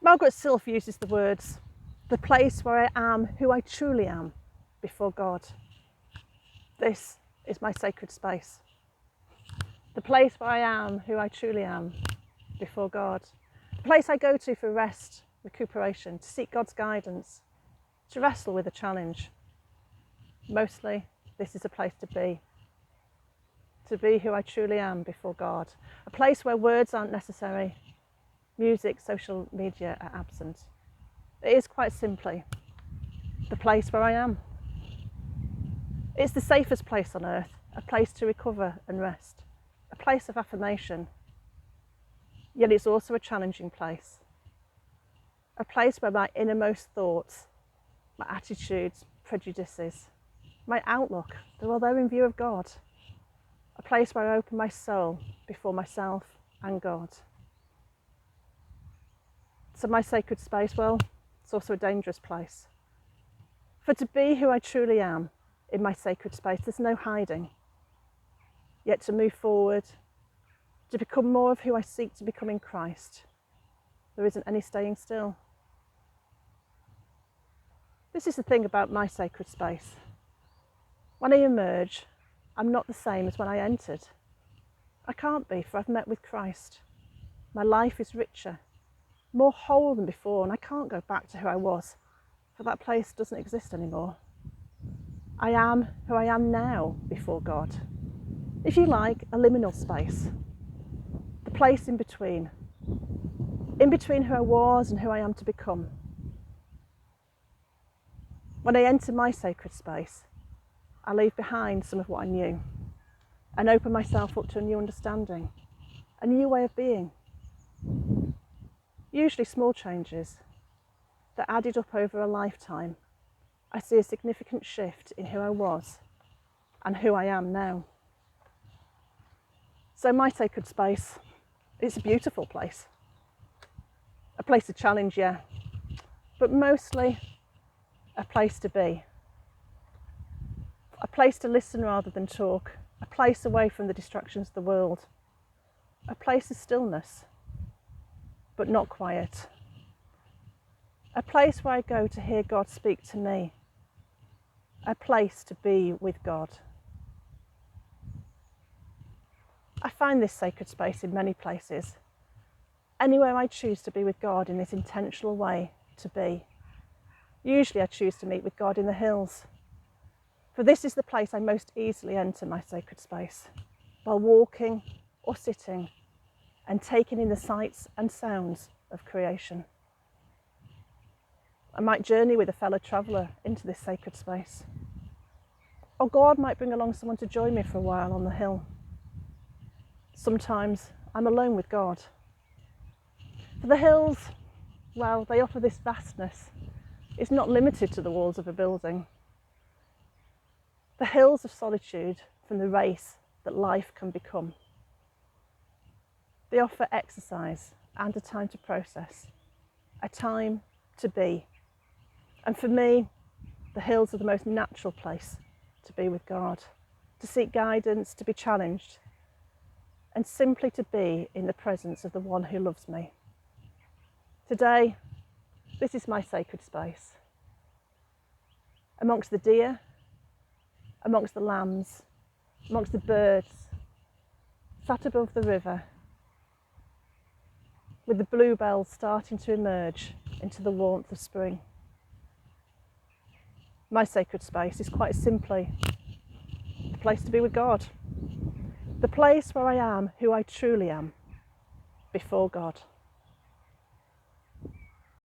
Margaret Silf uses the words, the place where I am who I truly am before God. This is my sacred space. The place where I am who I truly am before God. The place I go to for rest, recuperation, to seek God's guidance, to wrestle with a challenge. Mostly, this is a place to be who I truly am before God. A place where words aren't necessary, music, social media are absent. It is quite simply the place where I am. It's the safest place on earth, a place to recover and rest, a place of affirmation. Yet it's also a challenging place, a place where my innermost thoughts, my attitudes, prejudices, my outlook, they're all there in view of God. A place where I open my soul before myself and God. So my sacred space, well, it's also a dangerous place. For to be who I truly am in my sacred space, there's no hiding. Yet to move forward, to become more of who I seek to become in Christ, there isn't any staying still. This is the thing about my sacred space. When I emerge, I'm not the same as when I entered. I can't be, for I've met with Christ. My life is richer, more whole than before, and I can't go back to who I was, for that place doesn't exist anymore. I am who I am now before God. If you like, a liminal space, the place in between who I was and who I am to become. When I enter my sacred space, I leave behind some of what I knew and open myself up to a new understanding, a new way of being. Usually small changes that added up over a lifetime. I see a significant shift in who I was and who I am now. So my sacred space, it's a beautiful place. A place to challenge, yeah, but mostly a place to be. A place to listen rather than talk, a place away from the distractions of the world, a place of stillness, but not quiet. A place where I go to hear God speak to me, a place to be with God. I find this sacred space in many places. Anywhere I choose to be with God in this intentional way to be. Usually I choose to meet with God in the hills, for this is the place I most easily enter my sacred space, while walking or sitting and taking in the sights and sounds of creation. I might journey with a fellow traveller into this sacred space. Or God might bring along someone to join me for a while on the hill. Sometimes I'm alone with God. For the hills, well, they offer this vastness. It's not limited to the walls of a building. The hills of solitude from the race that life can become. They offer exercise and a time to process, a time to be. And for me, the hills are the most natural place to be with God, to seek guidance, to be challenged, and simply to be in the presence of the one who loves me. Today, this is my sacred space. Amongst the deer, amongst the lambs, amongst the birds, sat above the river, with the bluebells starting to emerge into the warmth of spring. My sacred space is quite simply the place to be with God, the place where I am who I truly am before God.